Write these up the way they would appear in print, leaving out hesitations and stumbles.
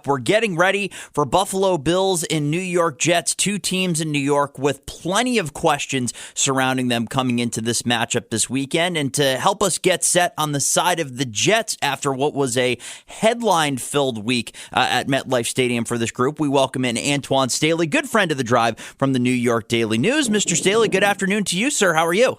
We're getting ready for Buffalo Bills and New York Jets, two teams in New York with plenty of questions surrounding them coming into this matchup this weekend. And to help us get set on the side of the Jets after what was a headline-filled week at MetLife Stadium for this group, we welcome in Antwan Staley, good friend of the Drive from the New York Daily News. Mr. Staley, good afternoon to you, sir. How are you?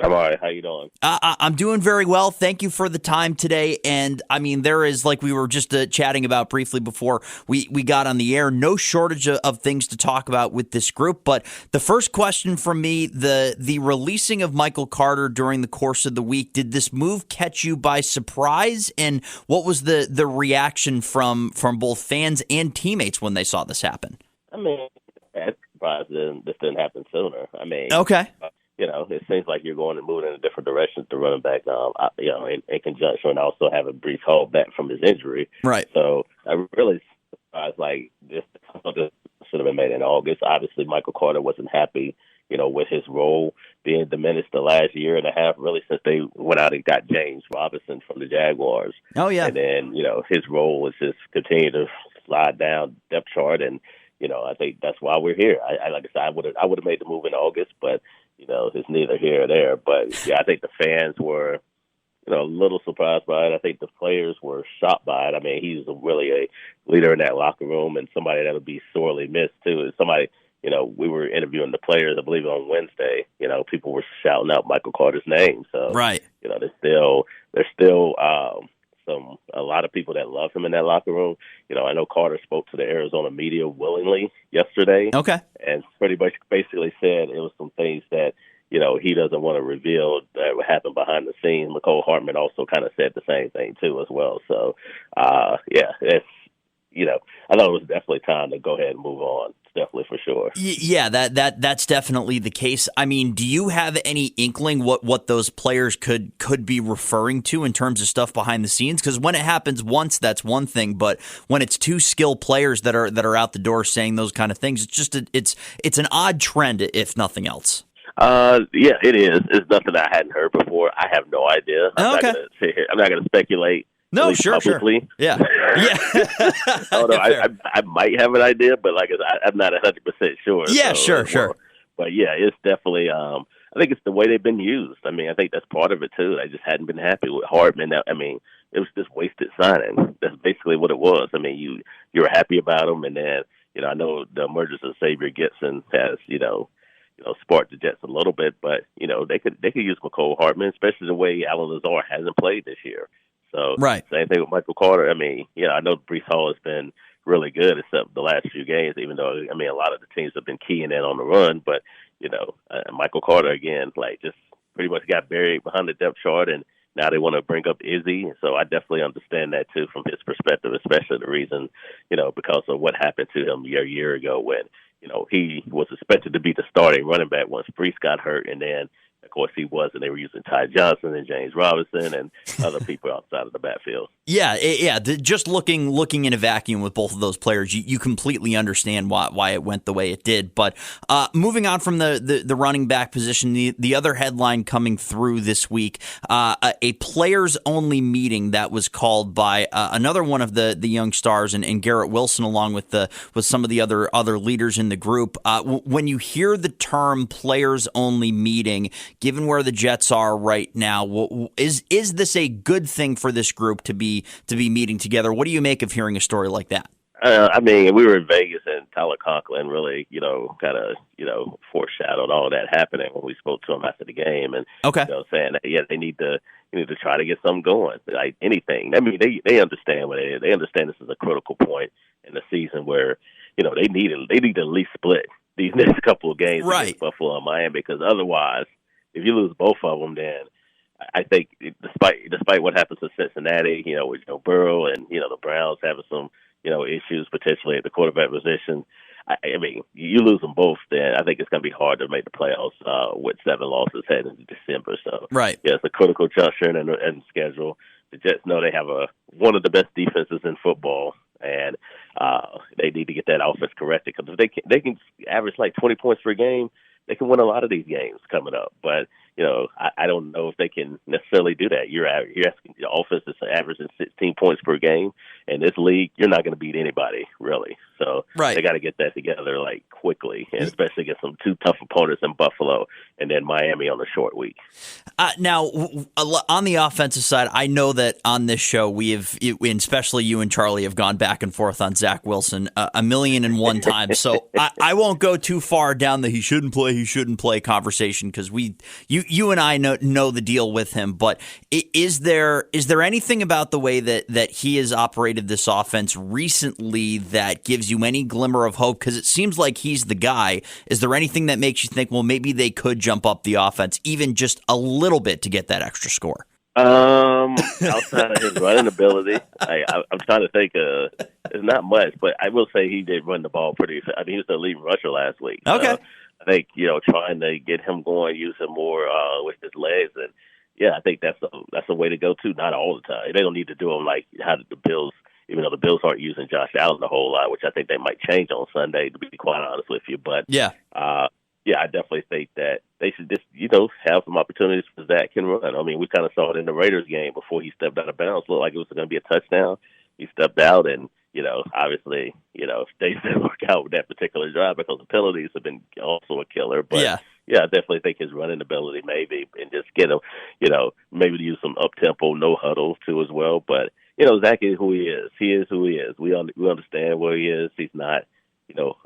I'm all right. How you doing? I'm doing very well. Thank you for the time today. And I mean, there is, like we were just chatting about briefly before we got on the air, no shortage of things to talk about with this group. But the first question from me, the releasing of Michael Carter during the course of the week, did this move catch you by surprise? And what was the reaction from both fans and teammates when they saw this happen? I mean, I'm surprised this didn't happen sooner. I mean, okay. It seems like you're going and moving in a different direction to running back, in conjunction, and also have a brief call back from his injury. Right. So I really surprised, this should have been made in August. Obviously, Michael Carter wasn't happy, with his role being diminished the last year and a half, really, since they went out and got James Robinson from the Jaguars. Oh, yeah. And then, his role was just continue to slide down depth chart, and I think that's why we're here. Like I said, I would have made the move in August, but it's neither here or there. But yeah, I think the fans were, a little surprised by it. I think the players were shocked by it. I mean, he's really a leader in that locker room and somebody that would be sorely missed too. And somebody, we were interviewing the players, I believe on Wednesday. People were shouting out Michael Carter's name. So right, there's still a lot of people that love him in that locker room. I know Carter spoke to the Arizona media willingly yesterday. Okay. And pretty much basically said it was some things that, he doesn't want to reveal that would happen behind the scenes. Nicole Hartman also kind of said the same thing too as well. So, it's, I thought it was definitely time to go ahead and move on. Definitely, for sure. Yeah, that's definitely the case. I mean, do you have any inkling what those players could be referring to in terms of stuff behind the scenes? Because when it happens once, that's one thing, but when it's two skilled players that are out the door saying those kind of things, it's just it's an odd trend, if nothing else. Yeah, it is. It's nothing I hadn't heard before. I have no idea. I'm not going to speculate. No, sure. Yeah. Although I might have an idea, but I'm not 100% sure. Yeah, sure. But yeah, it's definitely. I think it's the way they've been used. I mean, I think that's part of it too. I just hadn't been happy with Hardman. I mean, it was just wasted signing. That's basically what it was. I mean, you were happy about him, and then I know the emergence of Xavier Gibson has sparked the Jets a little bit, but they could use McCole Hardman, especially the way Alan Lazar hasn't played this year. So right. Same thing with Michael Carter. I mean, I know Breece Hall has been really good except the last few games, even though, a lot of the teams have been keying in on the run. But, Michael Carter, again, just pretty much got buried behind the depth chart, and now they want to bring up Izzy. So I definitely understand that, too, from his perspective, especially the reason, because of what happened to him a year ago when, he was expected to be the starting running back once Breece got hurt, and then, of course, he wasn't. They were using Ty Johnson and James Robinson and other people outside of the backfield. Yeah. Just looking in a vacuum with both of those players, you completely understand why it went the way it did. But moving on from the running back position, the other headline coming through this week, a players-only meeting that was called by another one of the young stars and Garrett Wilson, along with some of the other leaders in the group. When you hear the term players-only meeting, given where the Jets are right now, is this a good thing for this group to be meeting together? What do you make of hearing a story like that? We were in Vegas, and Tyler Conklin really, kind of, foreshadowed all that happening when we spoke to him after the game, and saying that they need to try to get something going, like anything. I mean, they understand what it is. They understand this is a critical point in the season where they need to at least split these next couple of games against Buffalo and Miami, because otherwise, if you lose both of them, then I think despite what happens to Cincinnati, with Joe Burrow and, the Browns having some, issues potentially at the quarterback position, I mean, you lose them both, then I think it's going to be hard to make the playoffs with 7 losses heading into December. So, right. Yeah, it's a critical juncture in the schedule. The Jets know they have one of the best defenses in football, and they need to get that offense corrected, because if they can average like 20 points per game, they can win a lot of these games coming up. But, I don't know if they can necessarily do that. You're asking the offense is averaging 16 points per game. In this league, you're not going to beat anybody, really. So Right. they got to get that together, like, quickly, and especially against some two tough opponents in Buffalo and then Miami on a short week. Now, on the offensive side, I know that on this show, we have, and especially you and Charlie, have gone back and forth on Zach Wilson a million and one times. So I won't go too far down the he shouldn't play conversation, because you and I know the deal with him. But is there anything about the way that he has operated this offense recently that gives you any glimmer of hope? Because it seems like he's the guy. Is there anything that makes you think, well, maybe they could jump up the offense even just a little bit to get that extra score? Outside of his running ability, I'm trying to think. It's not much, but I will say he did run the ball pretty. I mean, he was the leading rusher last week. Okay. So I think trying to get him going, use him more with his legs, and I think that's a way to go too. Not all the time. They don't need to do them like how did the Bills. Even though the Bills aren't using Josh Allen a whole lot, which I think they might change on Sunday, to be quite honest with you. But I definitely think that they should just, have some opportunities for Zach can run. I mean, we kind of saw it in the Raiders game before he stepped out of bounds. Looked like it was going to be a touchdown. He stepped out, and, obviously, they didn't work out with that particular drive because the penalties have been also a killer. But, I definitely think his running ability maybe, and just get him, maybe to use some up-tempo, no huddle too as well. But, Zach is who he is. He is who he is. We understand where he is. He's not,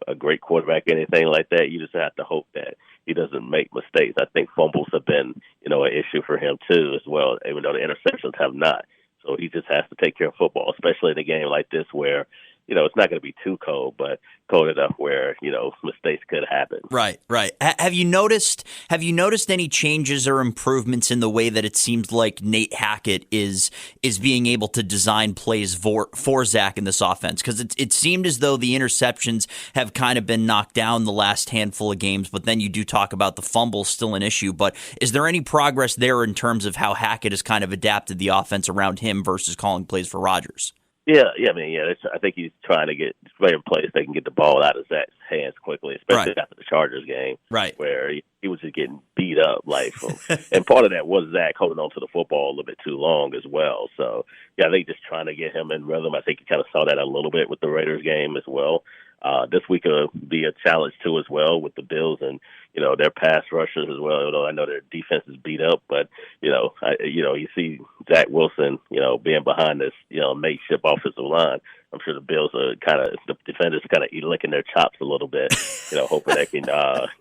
a great quarterback or anything like that. You just have to hope that he doesn't make mistakes. I think fumbles have been, an issue for him too as well, even though the interceptions have not. So he just has to take care of football, especially in a game like this where, it's not going to be too cold, but cold enough where, mistakes could happen. Right. Have you noticed any changes or improvements in the way that it seems like Nate Hackett is being able to design plays for Zach in this offense? Because it seemed as though the interceptions have kind of been knocked down the last handful of games, but then you do talk about the fumbles still an issue. But is there any progress there in terms of how Hackett has kind of adapted the offense around him versus calling plays for Rodgers? I think he's trying to get in place they can get the ball out of Zach's hands quickly, especially after the Chargers game, where he was just getting beat up. And part of that was Zach holding on to the football a little bit too long as well. So, I think just trying to get him in rhythm. I think you kind of saw that a little bit with the Raiders game as well. This week will be a challenge too as well with the Bills and their pass rushers as well. Although I know their defense is beat up, but you see Zach Wilson being behind this makeshift offensive line. I'm sure the Bills are the defenders kind of licking their chops a little bit, hoping they can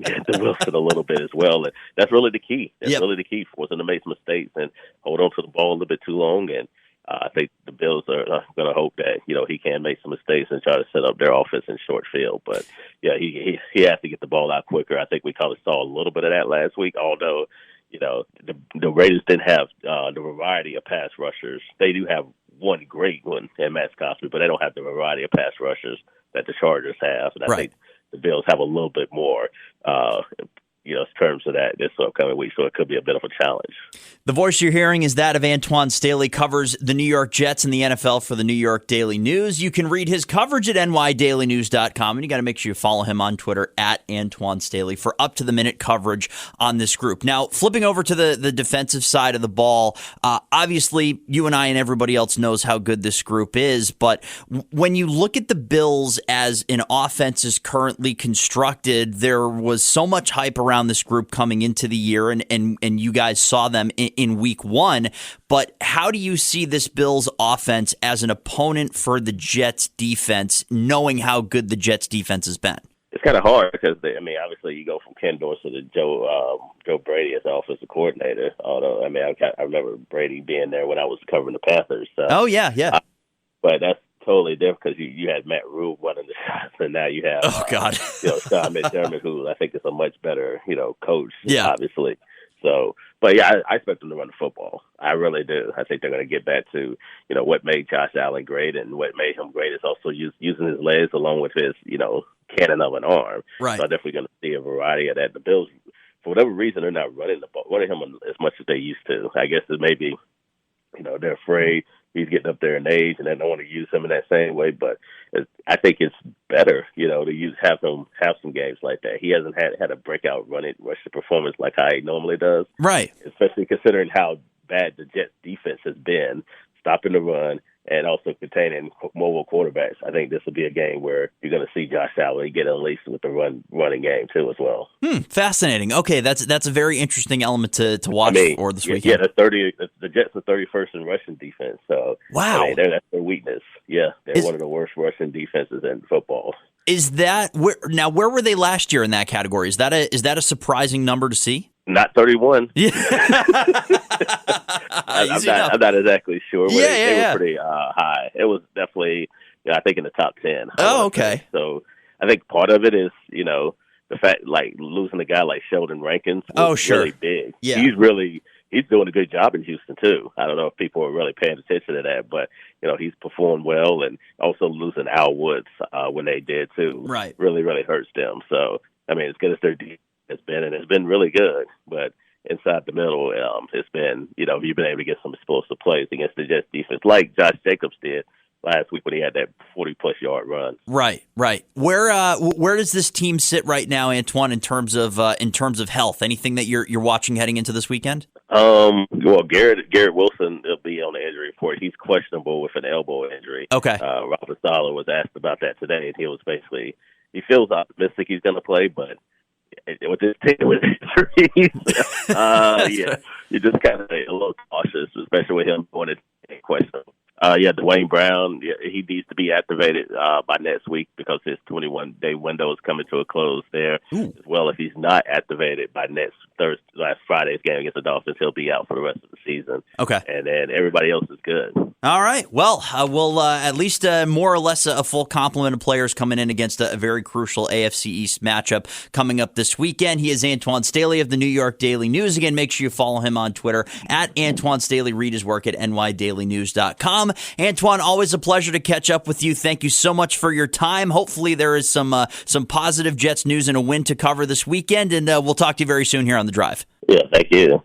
get to Wilson a little bit as well. And that's really the key. That's really the key for them to make some mistakes and hold on to the ball a little bit too long. And I think the Bills are going to hope that he can make some mistakes and try to set up their offense in short field. But he has to get the ball out quicker. I think we kind of saw a little bit of that last week. Although the Raiders didn't have the variety of pass rushers. They do have one great one in Matt Cosby, but they don't have the variety of pass rushers that the Chargers have. And I think the Bills have a little bit more. In terms of that this upcoming week, so it could be a bit of a challenge. The voice you're hearing is that of Antwan Staley, covers the New York Jets and the NFL for the New York Daily News. You can read his coverage at nydailynews.com, and you got to make sure you follow him on Twitter at Antwan Staley for up-to-the-minute coverage on this group. Now, flipping over to the defensive side of the ball, obviously you and I and everybody else knows how good this group is, but when you look at the Bills as an offense is currently constructed, there was so much hype around this group coming into the year, and you guys saw them in week one. But how do you see this Bills offense as an opponent for the Jets defense, knowing how good the Jets defense has been? It's kind of hard because, obviously you go from Ken Dorsey to Joe Brady as the offensive coordinator. Although, I remember Brady being there when I was covering the Panthers. So. Oh, yeah. But that's totally different because you had Matt Rule running the shots, and now you have Sean McDermott, who I think is a much better coach, obviously. So, but I expect them to run the football. I really do. I think they're going to get back to what made Josh Allen great, and what made him great is also using his legs along with his cannon of an arm. Right. So I'm definitely going to see a variety of that. The Bills, for whatever reason, they're not running him as much as they used to. I guess it may be they're afraid. he's getting up there in age, and they don't want to use him in that same way. But I think it's better, to have some games like that. He hasn't had a breakout rushing performance like how he normally does, right? Especially considering how bad the Jets defense has been, stopping the run and also containing mobile quarterbacks. I think this will be a game where you're going to see Josh Allen get unleashed with the running game too as well. Fascinating. Okay, that's a very interesting element to watch for this weekend. Yeah, the Jets are 31st in rushing defense. So wow, that's their weakness. Yeah, they're one of the worst rushing defenses in football. Is that where were they last year in that category? Is that a surprising number to see? Not 31. Yeah. I'm not exactly sure. They were pretty high. It was definitely, I think, in the top 10. Oh, okay. So I think part of it is, the fact, like, losing a guy like Sheldon Rankins was really big. Yeah. He's doing a good job in Houston, too. I don't know if people are really paying attention to that, but, he's performed well. And also losing Al Woods when they did, too, right, really, really hurts them. So, I mean, as good as their defense it's been really good, but inside the middle, it's been, you've been able to get some explosive plays against the Jets defense, like Josh Jacobs did last week when he had that 40-plus yard run. Right. Where does this team sit right now, Antwan, in terms of health? Anything that you're watching heading into this weekend? Well, Garrett Wilson will be on the injury report. He's questionable with an elbow injury. Okay. Robert Saleh was asked about that today, and he feels optimistic he's going to play, but with this team with injuries, you're just kind of a little cautious, especially with him going to question. Dwayne Brown, he needs to be activated by next week because his 21-day window is coming to a close there. Ooh. As well, if he's not activated by last Friday's game against the Dolphins, he'll be out for the rest of the season. Okay. And then everybody else is good. All right. Well, we'll at least more or less a full complement of players coming in against a very crucial AFC East matchup coming up this weekend. He is Antwan Staley of the New York Daily News. Again, make sure you follow him on Twitter at Antwan Staley. Read his work at nydailynews.com. Antwan, always a pleasure to catch up with you. Thank you so much for your time. Hopefully there is some positive Jets news and a win to cover this weekend, and we'll talk to you very soon here on The Drive. Yeah, thank you.